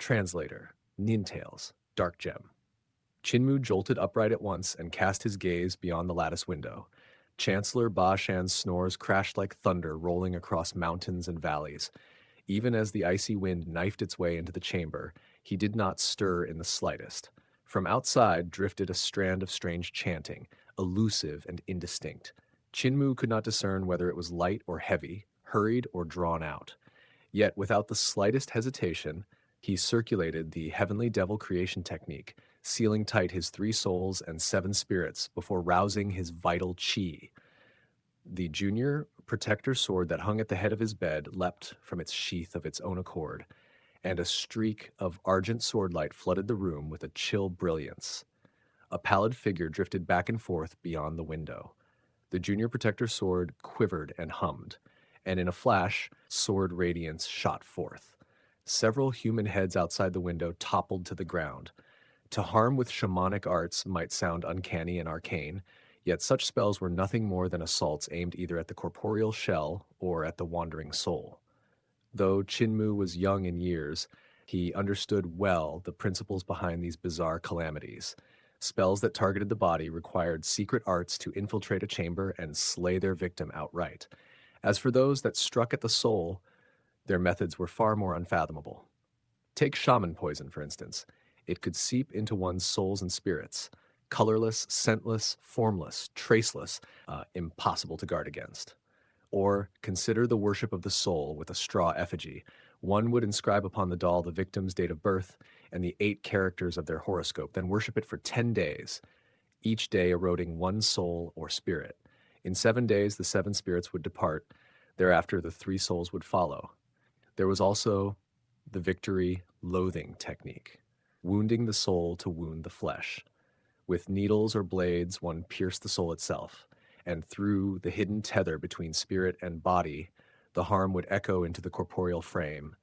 Translator, Nintails, Dark Gem. Chinmu jolted upright at once and cast his gaze beyond the lattice window. Chancellor Ba Shan's snores crashed like thunder rolling across mountains and valleys. Even as the icy wind knifed its way into the chamber, he did not stir in the slightest. From outside drifted a strand of strange chanting, elusive and indistinct. Chinmu could not discern whether it was light or heavy, hurried or drawn out. Yet, without the slightest hesitation, he circulated the heavenly devil creation technique, sealing tight his 3 souls and 7 spirits before rousing his vital chi. The junior protector sword that hung at the head of his bed leapt from its sheath of its own accord, and a streak of argent swordlight flooded the room with a chill brilliance. A pallid figure drifted back and forth beyond the window. The junior protector sword quivered and hummed, and in a flash, sword radiance shot forth. Several human heads outside the window toppled to the ground. To harm with shamanic arts might sound uncanny and arcane, yet such spells were nothing more than assaults aimed either at the corporeal shell or at the wandering soul. Though Chinmu was young in years, he understood well the principles behind these bizarre calamities. Spells that targeted the body required secret arts to infiltrate a chamber and slay their victim outright. As for those that struck at the soul, their methods were far more unfathomable. Take shaman poison, for instance. It could seep into one's souls and spirits. Colorless, scentless, formless, traceless, impossible to guard against. Or consider the worship of the soul with a straw effigy. One would inscribe upon the doll the victim's date of birth and the 8 characters of their horoscope, then worship it for 10 days, each day eroding 1 soul or spirit. In 7 days, the 7 spirits would depart. Thereafter, the 3 souls would follow. There was also the victory loathing technique, wounding the soul to wound the flesh. With needles or blades, one pierced the soul itself, and through the hidden tether between spirit and body, the harm would echo into the corporeal frame,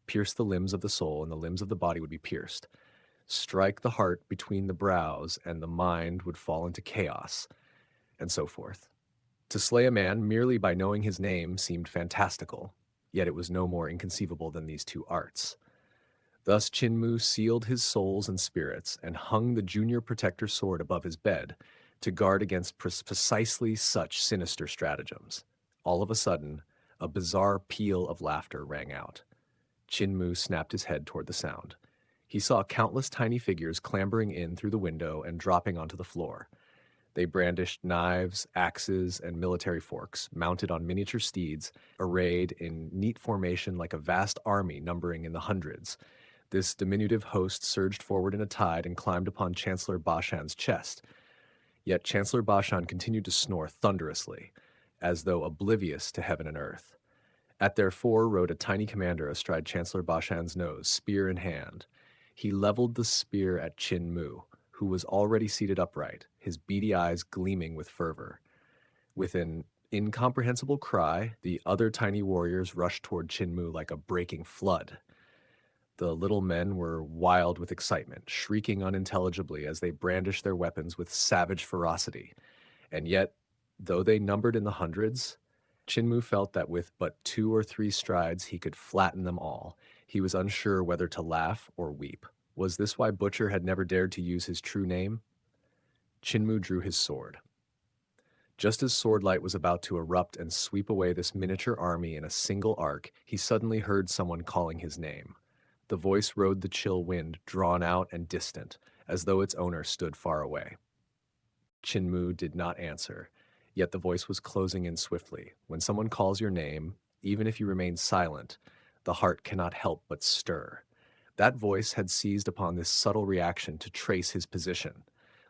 pierce the limbs of the soul, and the limbs of the body would be pierced. Strike the heart between the brows, and the mind would fall into chaos, and so forth. To slay a man merely by knowing his name seemed fantastical, yet it was no more inconceivable than these 2 arts. Thus Chinmu sealed his souls and spirits and hung the junior protector sword above his bed to guard against precisely such sinister stratagems. All of a sudden, a bizarre peal of laughter rang out. Chinmu snapped his head toward the sound. He saw countless tiny figures clambering in through the window and dropping onto the floor. They brandished knives, axes, and military forks, mounted on miniature steeds, arrayed in neat formation like a vast army numbering in the hundreds. This diminutive host surged forward in a tide and climbed upon Chancellor Ba Shan's chest. Yet Chancellor Ba Shan continued to snore thunderously, as though oblivious to heaven and earth. At their fore rode a tiny commander astride Chancellor Ba Shan's nose, spear in hand. He leveled the spear at Chinmu, who was already seated upright, his beady eyes gleaming with fervor. With an incomprehensible cry, the other tiny warriors rushed toward Chinmu like a breaking flood. The little men were wild with excitement, shrieking unintelligibly as they brandished their weapons with savage ferocity. And yet, though they numbered in the hundreds, Chinmu felt that with but 2 or 3 strides he could flatten them all. He was unsure whether to laugh or weep. Was this why Butcher had never dared to use his true name? Chinmu drew his sword. Just as Swordlight was about to erupt and sweep away this miniature army in a single arc, he suddenly heard someone calling his name. The voice rode the chill wind, drawn out and distant, as though its owner stood far away. Chinmu did not answer, yet the voice was closing in swiftly. When someone calls your name, even if you remain silent, the heart cannot help but stir. That voice had seized upon this subtle reaction to trace his position.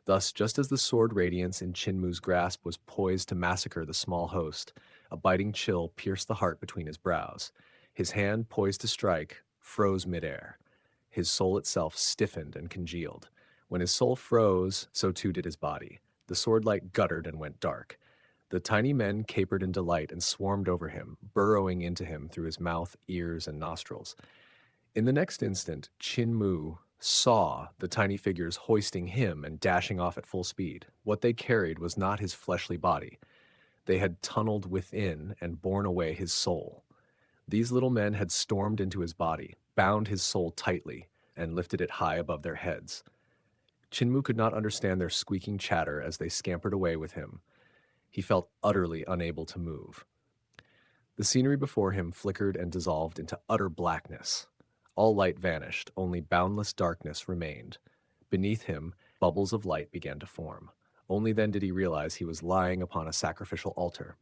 Thus, just as the sword radiance in Chinmu's grasp was poised to massacre the small host, a biting chill pierced the heart between his brows. His hand, poised to strike, froze midair. His soul itself stiffened and congealed. When his soul froze, so too did his body. The swordlight guttered and went dark. The tiny men capered in delight and swarmed over him, burrowing into him through his mouth, ears, and nostrils. In the next instant, Chinmu saw the tiny figures hoisting him and dashing off at full speed. What they carried was not his fleshly body. They had tunneled within and borne away his soul. These little men had stormed into his body, bound his soul tightly, and lifted it high above their heads. Chinmu could not understand their squeaking chatter as they scampered away with him. He felt utterly unable to move. The scenery before him flickered and dissolved into utter blackness. All light vanished, only boundless darkness remained. Beneath him, bubbles of light began to form. Only then did he realize he was lying upon a sacrificial altar.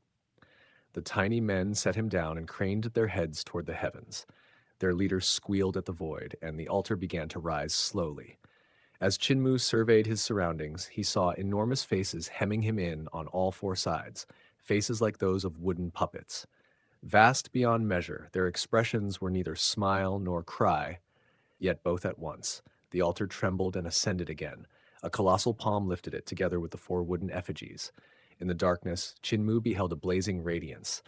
The tiny men set him down and craned their heads toward the heavens. Their leader squealed at the void, and the altar began to rise slowly. As Chinmu surveyed his surroundings, he saw enormous faces hemming him in on all four sides, faces like those of wooden puppets. Vast beyond measure, their expressions were neither smile nor cry, yet both at once. The altar trembled and ascended again. A colossal palm lifted it, together with the four wooden effigies. In the darkness, Chinmu beheld a blazing radiance,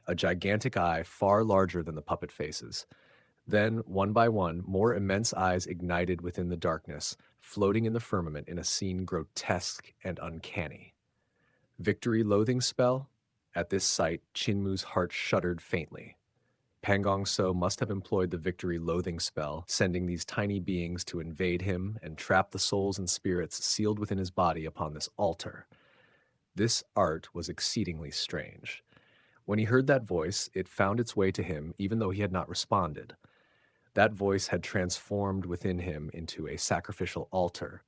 a gigantic eye far larger than the puppet faces. Then, one by one, more immense eyes ignited within the darkness, floating in the firmament in a scene grotesque and uncanny. Victory loathing spell? At this sight, Chinmu's heart shuddered faintly. Pangong So must have employed the victory loathing spell, sending these tiny beings to invade him and trap the souls and spirits sealed within his body upon this altar. This art was exceedingly strange. When he heard that voice, it found its way to him even though he had not responded. That voice had transformed within him into a sacrificial altar.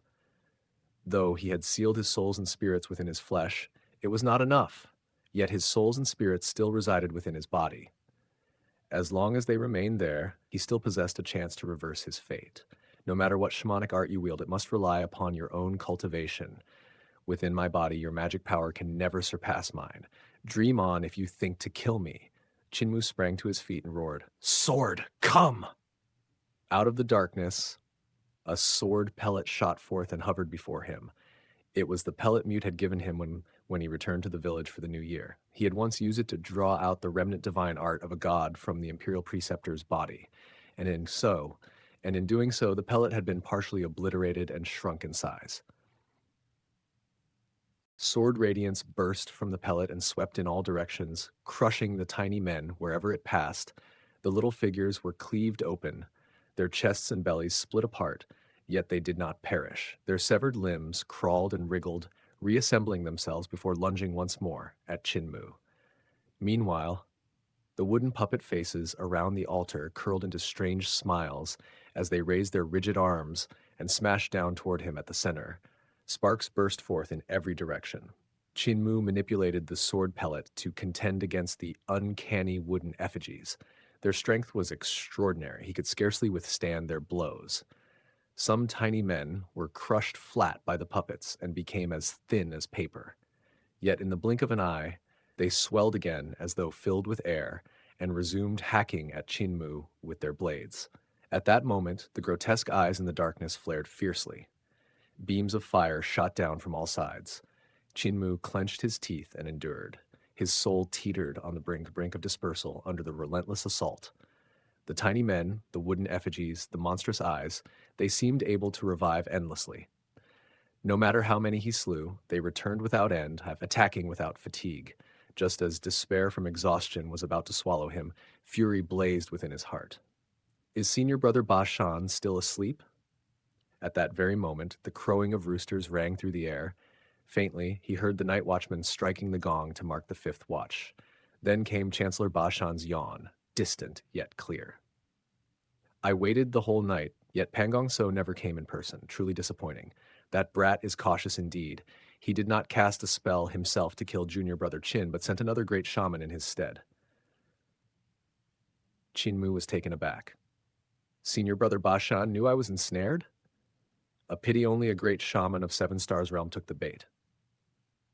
Though he had sealed his souls and spirits within his flesh, it was not enough, yet his souls and spirits still resided within his body. As long as they remained there, he still possessed a chance to reverse his fate. No matter what shamanic art you wield, it must rely upon your own cultivation. Within my body, your magic power can never surpass mine. Dream on if you think to kill me. Chinmu sprang to his feet and roared, "Sword, come!" Out of the darkness, a sword pellet shot forth and hovered before him. It was the pellet Mute had given him when he returned to the village for the new year. He had once used it to draw out the remnant divine art of a god from the imperial preceptor's body. And in doing so, the pellet had been partially obliterated and shrunk in size. Sword radiance burst from the pellet and swept in all directions, crushing the tiny men wherever it passed. The little figures were cleaved open, their chests and bellies split apart, yet they did not perish. Their severed limbs crawled and wriggled, reassembling themselves before lunging once more at Chinmu. Meanwhile, the wooden puppet faces around the altar curled into strange smiles as they raised their rigid arms and smashed down toward him at the center. Sparks burst forth in every direction. Chinmu manipulated the sword pellet to contend against the uncanny wooden effigies. Their strength was extraordinary. He could scarcely withstand their blows. Some tiny men were crushed flat by the puppets and became as thin as paper. Yet in the blink of an eye, they swelled again as though filled with air and resumed hacking at Chinmu with their blades. At that moment, the grotesque eyes in the darkness flared fiercely. Beams of fire shot down from all sides. Chinmu clenched his teeth and endured. His soul teetered on the brink of dispersal under the relentless assault. The tiny men, the wooden effigies, the monstrous eyes, they seemed able to revive endlessly. No matter how many he slew, they returned without end, attacking without fatigue. Just as despair from exhaustion was about to swallow him, fury blazed within his heart. Is senior brother Ba Shan still asleep? At that very moment, the crowing of roosters rang through the air. Faintly, he heard the night watchman striking the gong to mark the 5th watch. Then came Chancellor Ba Shan's yawn, distant yet clear. I waited the whole night, yet Pangong So never came in person, truly disappointing. That brat is cautious indeed. He did not cast a spell himself to kill junior brother Chin, but sent another great shaman in his stead. Chinmu was taken aback. Senior brother Ba Shan knew I was ensnared? A pity only a great shaman of 7 Stars realm took the bait.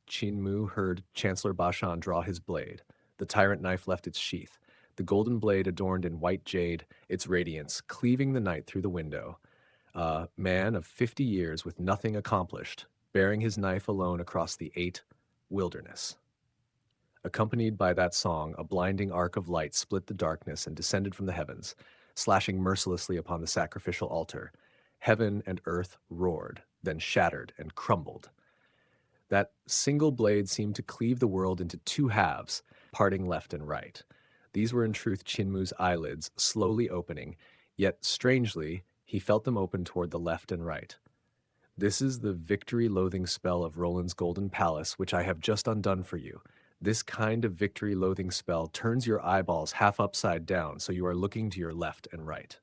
Chinmu heard Chancellor Ba Shan draw his blade. The tyrant knife left its sheath. The golden blade adorned in white jade, its radiance cleaving the night through the window. A man of 50 years with nothing accomplished, bearing his knife alone across the 8 wilderness. Accompanied by that song, a blinding arc of light split the darkness and descended from the heavens, slashing mercilessly upon the sacrificial altar. Heaven and earth roared, then shattered and crumbled. That single blade seemed to cleave the world into 2 halves, parting left and right. These were in truth Chinmu's eyelids, slowly opening, yet strangely, He felt them open toward the left and right. This is the victory-loathing spell of Roland's Golden Palace, which I have just undone for you. This kind of victory-loathing spell turns your eyeballs half upside down, so you are looking to your left and right.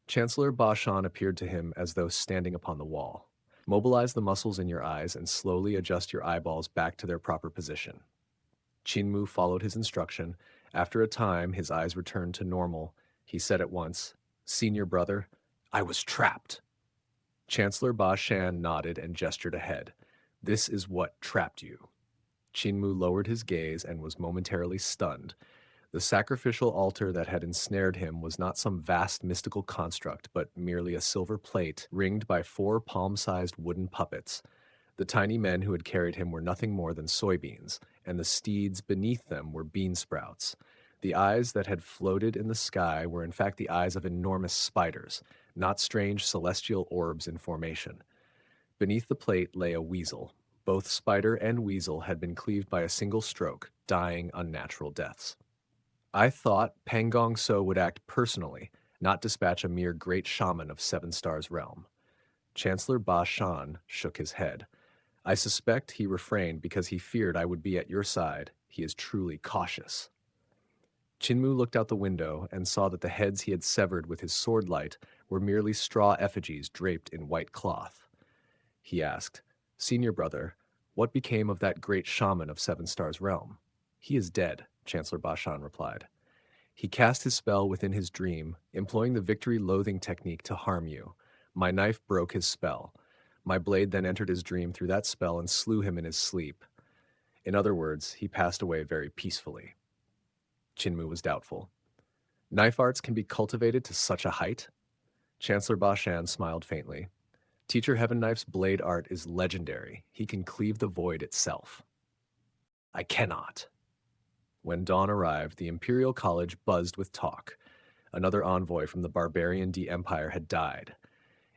Chancellor Ba Shan appeared to him as though standing upon the wall. Mobilize the muscles in your eyes and slowly adjust your eyeballs back to their proper position. Qinmu followed his instruction. After a time, his eyes returned to normal. He said at once, "Senior brother, I was trapped." Chancellor Ba Shan nodded and gestured ahead. "This is what trapped you." Qinmu lowered his gaze and was momentarily stunned. The sacrificial altar that had ensnared him was not some vast mystical construct, but merely a silver plate ringed by 4 palm-sized wooden puppets. The tiny men who had carried him were nothing more than soybeans, and the steeds beneath them were bean sprouts. The eyes that had floated in the sky were in fact the eyes of enormous spiders, not strange celestial orbs in formation. Beneath the plate lay a weasel. Both spider and weasel had been cleaved by a single stroke, dying unnatural deaths. I thought Pang Gong So would act personally, not dispatch a mere great shaman of Seven Stars realm. Chancellor Ba Shan shook his head. I suspect he refrained because he feared I would be at your side. He is truly cautious. Qinmu looked out the window and saw that the heads he had severed with his sword light were merely straw effigies draped in white cloth. He asked, "Senior brother, what became of that great shaman of Seven Stars realm?" "He is dead," Chancellor Ba Shan replied. "He cast his spell within his dream, employing the victory-loathing technique to harm you. My knife broke his spell. My blade then entered his dream through that spell and slew him in his sleep. In other words, he passed away very peacefully." Qinmu was doubtful. "Knife arts can be cultivated to such a height?" Chancellor Ba Shan smiled faintly. "Teacher Heaven Knife's blade art is legendary. He can cleave the void itself." "I cannot." When dawn arrived, the Imperial College buzzed with talk. Another envoy from the barbarian D Empire had died.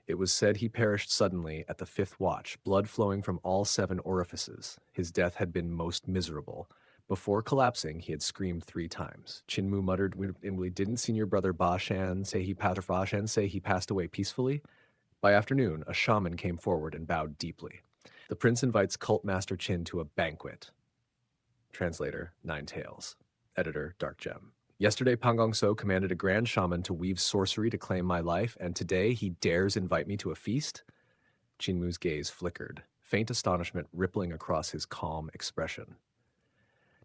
It was said he perished suddenly at the 5th watch, blood flowing from all 7 orifices. His death had been most miserable. Before collapsing, he had screamed 3 times. Qinmu muttered, "Didn't Senior Brother Ba Shan say he passed away peacefully?" By afternoon, a shaman came forward and bowed deeply. "The prince invites Cult Master Qin to a banquet." Translator, Nine Tails. Editor, Dark Gem. "Yesterday, Pang Gong So commanded a grand shaman to weave sorcery to claim my life, and today he dares invite me to a feast?" Qinmu's gaze flickered, faint astonishment rippling across his calm expression.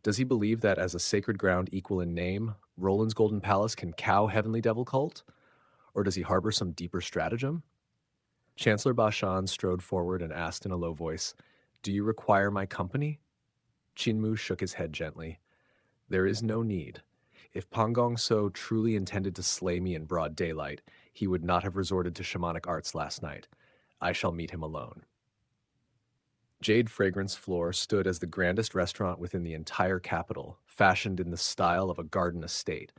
Does he believe that as a sacred ground equal in name, Roland's Golden Palace can cow Heavenly Devil Cult? Or does he harbor some deeper stratagem? Chancellor Ba Shan strode forward and asked in a low voice, "Do you require my company?" Qinmu shook his head gently. "There is no need. If Pang Gong So truly intended to slay me in broad daylight, he would not have resorted to shamanic arts last night. I shall meet him alone." Jade Fragrance Floor stood as the grandest restaurant within the entire capital, fashioned in the style of a garden estate.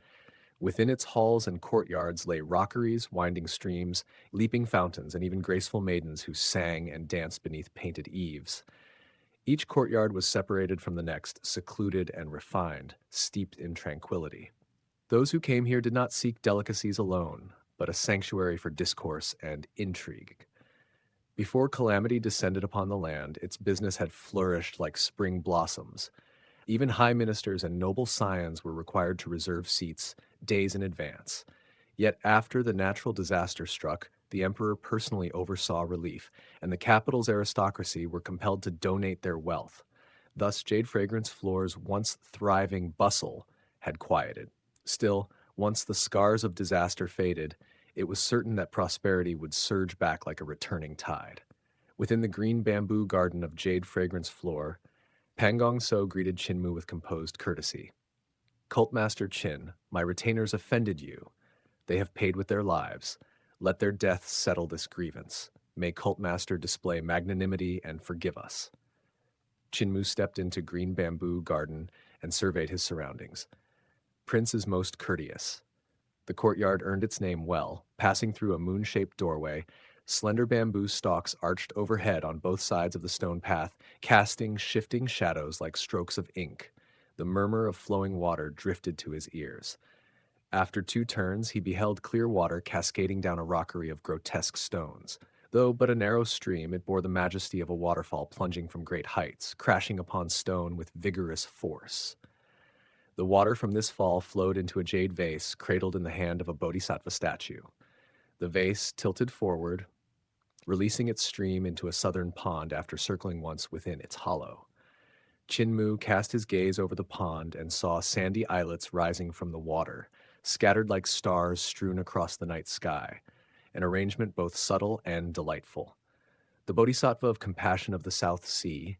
Within its halls and courtyards lay rockeries, winding streams, leaping fountains, and even graceful maidens who sang and danced beneath painted eaves. Each courtyard was separated from the next, secluded and refined, steeped in tranquility. Those who came here did not seek delicacies alone, but a sanctuary for discourse and intrigue. Before calamity descended upon the land, its business had flourished like spring blossoms. Even high ministers and noble scions were required to reserve seats days in advance. Yet after the natural disaster struck, the emperor personally oversaw relief, and the capital's aristocracy were compelled to donate their wealth. Thus, Jade Fragrance Floor's once thriving bustle had quieted. Still, once the scars of disaster faded, it was certain that prosperity would surge back like a returning tide. Within the green bamboo garden of Jade Fragrance Floor, Pang Gong So greeted Qinmu with composed courtesy. "Cult Master Qin, my retainers offended you. They have paid with their lives. Let their deaths settle this grievance. May Cult Master display magnanimity and forgive us." Qinmu stepped into green bamboo garden and surveyed his surroundings. "Prince is most courteous." The courtyard earned its name well. Passing through a moon-shaped doorway, slender bamboo stalks arched overhead on both sides of the stone path, casting shifting shadows like strokes of ink. The murmur of flowing water drifted to his ears. After 2 turns, he beheld clear water cascading down a rockery of grotesque stones. Though but a narrow stream, it bore the majesty of a waterfall plunging from great heights, crashing upon stone with vigorous force. The water from this fall flowed into a jade vase cradled in the hand of a bodhisattva statue. The vase tilted forward, releasing its stream into a southern pond after circling once within its hollow. Chinmu cast his gaze over the pond and saw sandy islets rising from the water, scattered like stars strewn across the night sky, an arrangement both subtle and delightful. The Bodhisattva of Compassion of the South Sea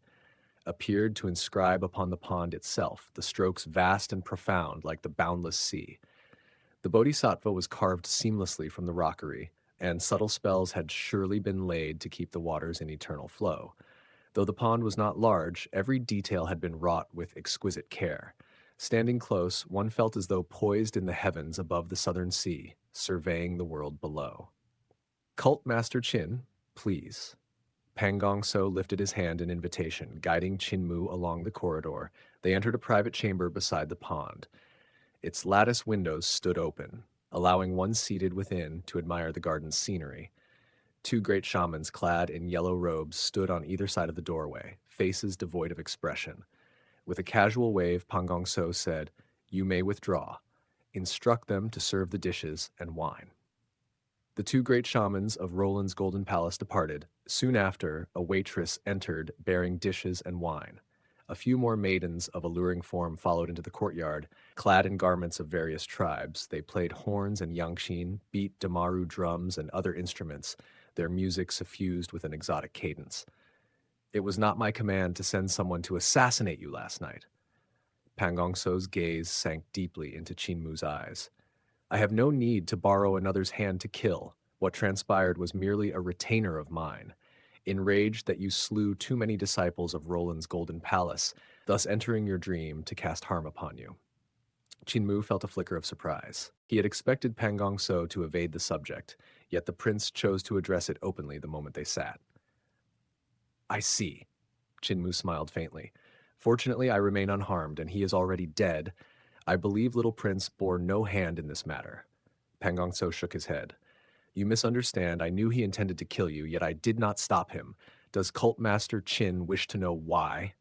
appeared to inscribe upon the pond itself the strokes vast and profound like the boundless sea. The Bodhisattva was carved seamlessly from the rockery, and subtle spells had surely been laid to keep the waters in eternal flow. Though the pond was not large, every detail had been wrought with exquisite care. Standing close, one felt as though poised in the heavens above the southern sea, surveying the world below. Cult Master Qin, please. Pan Gongso lifted his hand in invitation, guiding Qinmu along the corridor. They entered a private chamber beside the pond. Its lattice windows stood open, allowing one seated within to admire the garden's scenery. 2 great shamans clad in yellow robes stood on either side of the doorway, faces devoid of expression. With a casual wave, Pan Gongso said, "You may withdraw. Instruct them to serve the dishes and wine." The 2 great shamans of Roland's Golden Palace departed. Soon after, a waitress entered bearing dishes and wine. A few more maidens of alluring form followed into the courtyard. Clad in garments of various tribes, they played horns and yangqin, beat damaru drums and other instruments, their music suffused with an exotic cadence. "It was not my command to send someone to assassinate you last night." Pan Gongso's gaze sank deeply into Qinmu's eyes. "I have no need to borrow another's hand to kill. What transpired was merely a retainer of mine. Enraged that you slew too many disciples of Roland's Golden Palace, thus entering your dream to cast harm upon you." Qinmu felt a flicker of surprise. He had expected Pan Gongso to evade the subject, yet the prince chose to address it openly the moment they sat. "I see." Qinmu smiled faintly. "Fortunately, I remain unharmed, and he is already dead. I believe little prince bore no hand in this matter." Pan Gongso shook his head. "You misunderstand. I knew he intended to kill you, yet I did not stop him. Does Cult Master Qin wish to know why?"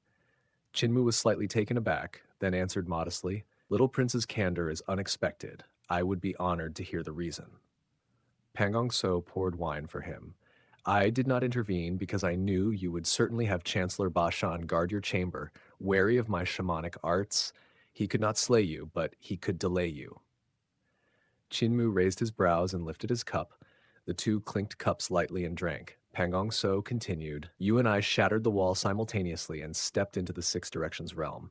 Qinmu was slightly taken aback, then answered modestly, "Little Prince's candor is unexpected. I would be honored to hear the reason." Pan Gongso poured wine for him. "I did not intervene because I knew you would certainly have Chancellor Ba Shan guard your chamber, wary of my shamanic arts. He could not slay you, but he could delay you." Qinmu raised his brows and lifted his cup. The 2 clinked cups lightly and drank. Pan Gongso continued, "You and I shattered the wall simultaneously and stepped into the 6 Directions realm.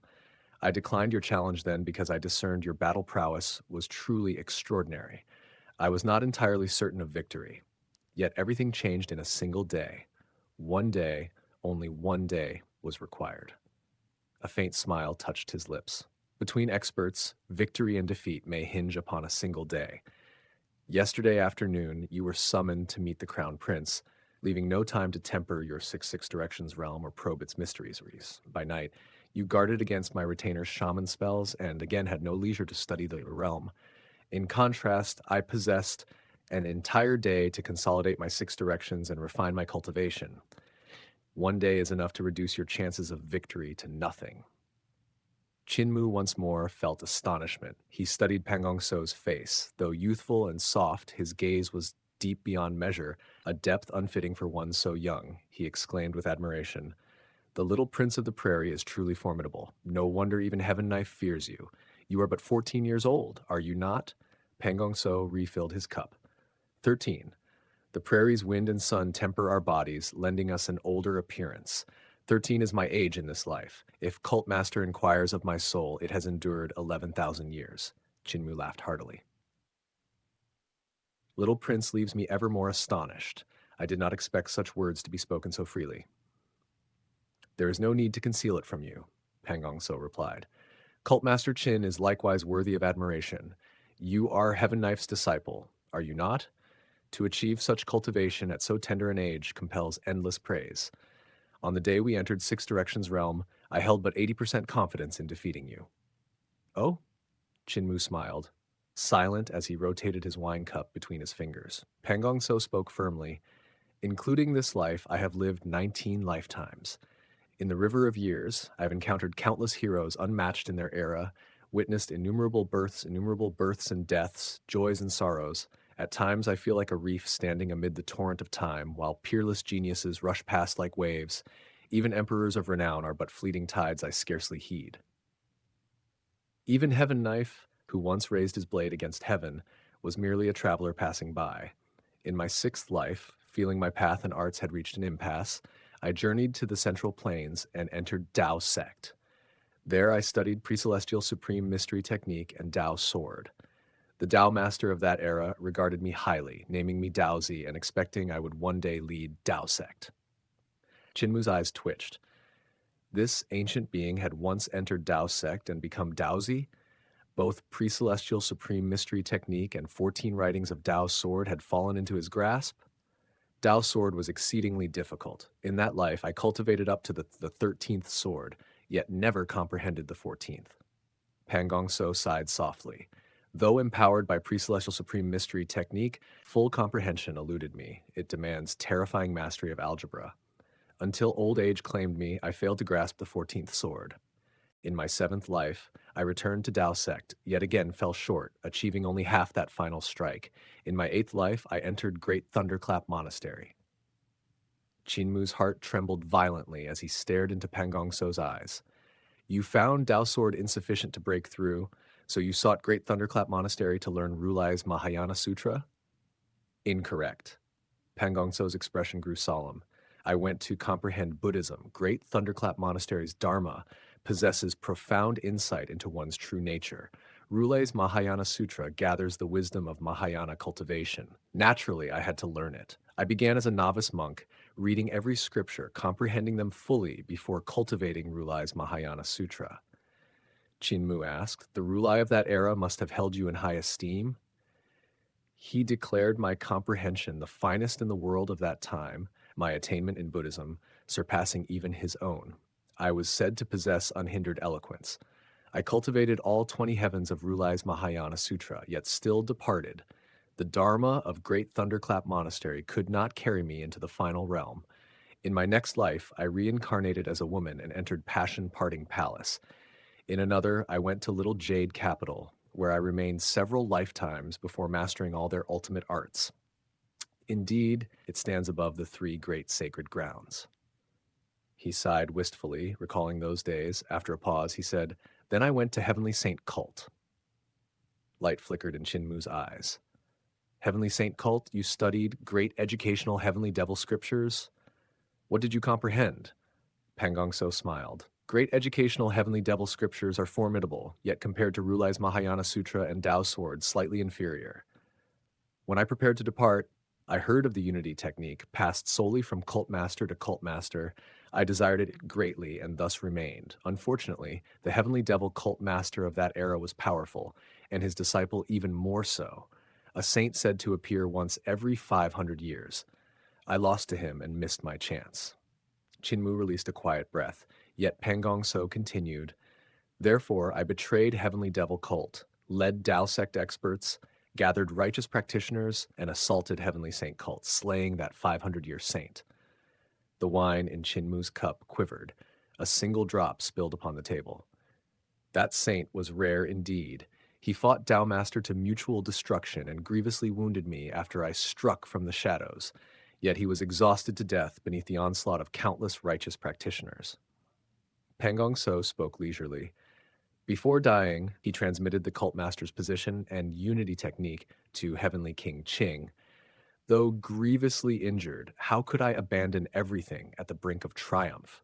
I declined your challenge then because I discerned your battle prowess was truly extraordinary. I was not entirely certain of victory. Yet everything changed in a single day. One day, only one day, was required." A faint smile touched his lips. Between experts, victory and defeat may hinge upon a single day. Yesterday afternoon, you were summoned to meet the Crown Prince, leaving no time to temper your 6 Directions realm or probe its mysteries. By night, you guarded against my retainer's shaman spells and again had no leisure to study the realm. In contrast, I possessed an entire day to consolidate my 6 Directions and refine my cultivation. One day is enough to reduce your chances of victory to nothing." Qinmu once more felt astonishment. He studied Pan Gongso's face. Though youthful and soft, his gaze was deep beyond measure, a depth unfitting for one so young. He exclaimed with admiration, "The little prince of the prairie is truly formidable. No wonder even Heaven Knife fears you. You are but 14 years old, are you not?" Pan Gongso refilled his cup. 13. "The prairie's wind and sun temper our bodies, lending us an older appearance. 13 is my age in this life. If Cult Master inquires of my soul, it has endured 11,000 years." Qinmu laughed heartily. "Little Prince leaves me ever more astonished. I did not expect such words to be spoken so freely." "There is no need to conceal it from you," Pan Gongso replied. "Cult Master Qin is likewise worthy of admiration. You are Heaven Knife's disciple, are you not? To achieve such cultivation at so tender an age compels endless praise. On the day we entered 6 Directions realm, I held but 80% confidence in defeating you." "Oh?" Qinmu smiled. silent as he rotated his wine cup between his fingers. Pangong So spoke firmly, including this life, I have lived 19 lifetimes. In the river of years, I have encountered countless heroes unmatched in their era, witnessed innumerable births and deaths, joys and sorrows. At times, I feel like a reef standing amid the torrent of time, while peerless geniuses rush past like waves. Even emperors of renown are but fleeting tides I scarcely heed. Even Heaven Knife, who once raised his blade against heaven, was merely a traveler passing by. In my sixth life, feeling my path and arts had reached an impasse, I journeyed to the Central Plains and entered Tao Sect. There I studied Pre-Celestial Supreme Mystery Technique and Tao Sword. The Tao Master of that era regarded me highly, naming me Daozi and expecting I would one day lead Tao Sect. Chinmu's eyes twitched. This ancient being had once entered Tao Sect and become Daozi? Both Pre-Celestial Supreme Mystery Technique and 14 writings of Tao Sword had fallen into his grasp? Tao Sword was exceedingly difficult. In that life, I cultivated up to the 13th sword, yet never comprehended the 14th. Pangong So sighed softly. Though empowered by Pre-Celestial Supreme Mystery Technique, full comprehension eluded me. It demands terrifying mastery of algebra. Until old age claimed me, I failed to grasp the 14th sword. In my seventh life, I returned to Tao Sect, yet again fell short, achieving only half that final strike. In my eighth life, I entered Great Thunderclap Monastery. Chinmu's heart trembled violently as he stared into Pangong So's eyes. You found Tao Sword insufficient to break through, so you sought Great Thunderclap Monastery to learn Rulai's Mahayana Sutra? Incorrect. Pangong So's expression grew solemn. I went to comprehend Buddhism. Great Thunderclap Monastery's Dharma possesses profound insight into one's true nature. Rulai's Mahayana Sutra gathers the wisdom of Mahayana cultivation. Naturally, I had to learn it. I began as a novice monk, reading every scripture, comprehending them fully before cultivating Rulai's Mahayana Sutra. Chinmu asked, the Rulai of that era must have held you in high esteem? He declared my comprehension the finest in the world of that time, my attainment in Buddhism surpassing even his own. I was said to possess unhindered eloquence. I cultivated all 20 heavens of Rulai's Mahayana Sutra, yet still departed. The Dharma of Great Thunderclap Monastery could not carry me into the final realm. In my next life, I reincarnated as a woman and entered Passion Parting Palace. In another, I went to Little Jade Capital, where I remained several lifetimes before mastering all their ultimate arts. Indeed, it stands above the three great sacred grounds. He sighed wistfully, recalling those days. After a pause, he said, Then I went to Heavenly Saint Cult. Light flickered in Chinmu's eyes. Heavenly Saint Cult, you studied great educational Heavenly Devil scriptures? What did you comprehend? Pangong So smiled. Great educational Heavenly Devil scriptures are formidable, yet compared to Rulai's Mahayana Sutra and Tao Sword, slightly inferior. When I prepared to depart, I heard of the Unity technique, passed solely from cult master to cult master. I desired it greatly and thus remained. Unfortunately, the Heavenly Devil cult master of that era was powerful, and his disciple even more so. A saint said to appear once every 500 years. I lost to him and missed my chance. Chinmu released a quiet breath, yet Pangong So continued. Therefore, I betrayed Heavenly Devil cult, led Tao Sect experts, gathered righteous practitioners, and assaulted Heavenly Saint cult, slaying that 500-year saint. The wine in Chinmu's cup quivered. A single drop spilled upon the table. That saint was rare indeed. He fought Tao Master to mutual destruction and grievously wounded me after I struck from the shadows. Yet he was exhausted to death beneath the onslaught of countless righteous practitioners. Pangong So spoke leisurely. Before dying, he transmitted the cult master's position and unity technique to Heavenly King Qing. Though grievously injured, how could I abandon everything at the brink of triumph?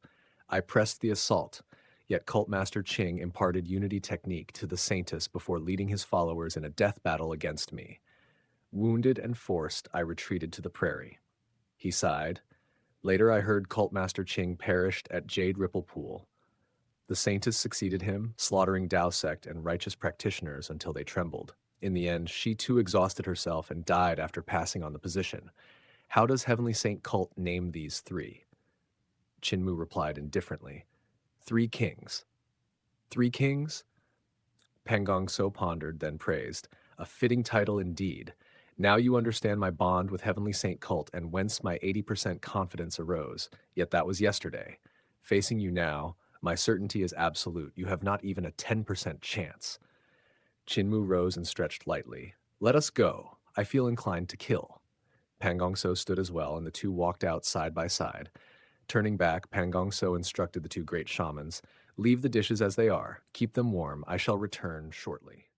I pressed the assault, yet cult master Qing imparted unity technique to the saintess before leading his followers in a death battle against me. Wounded and forced, I retreated to the prairie. He sighed. Later I heard cult master Qing perished at Jade Ripple Pool. The saintess succeeded him, slaughtering Tao Sect and righteous practitioners until they trembled. In the end, she too exhausted herself and died after passing on the position. How does Heavenly Saint Cult name these three? Chinmu replied indifferently. 3 kings. 3 kings? Pangong So pondered, then praised. a fitting title indeed. Now you understand my bond with Heavenly Saint Cult and whence my 80% confidence arose. Yet that was yesterday. Facing you now, my certainty is absolute. You have not even a 10% chance. Chinmu rose and stretched lightly. Let us go. I feel inclined to kill. Pangongso stood as well, and the two walked out side by side. Turning back, Pangongso instructed the two great shamans, leave the dishes as they are. Keep them warm. I shall return shortly.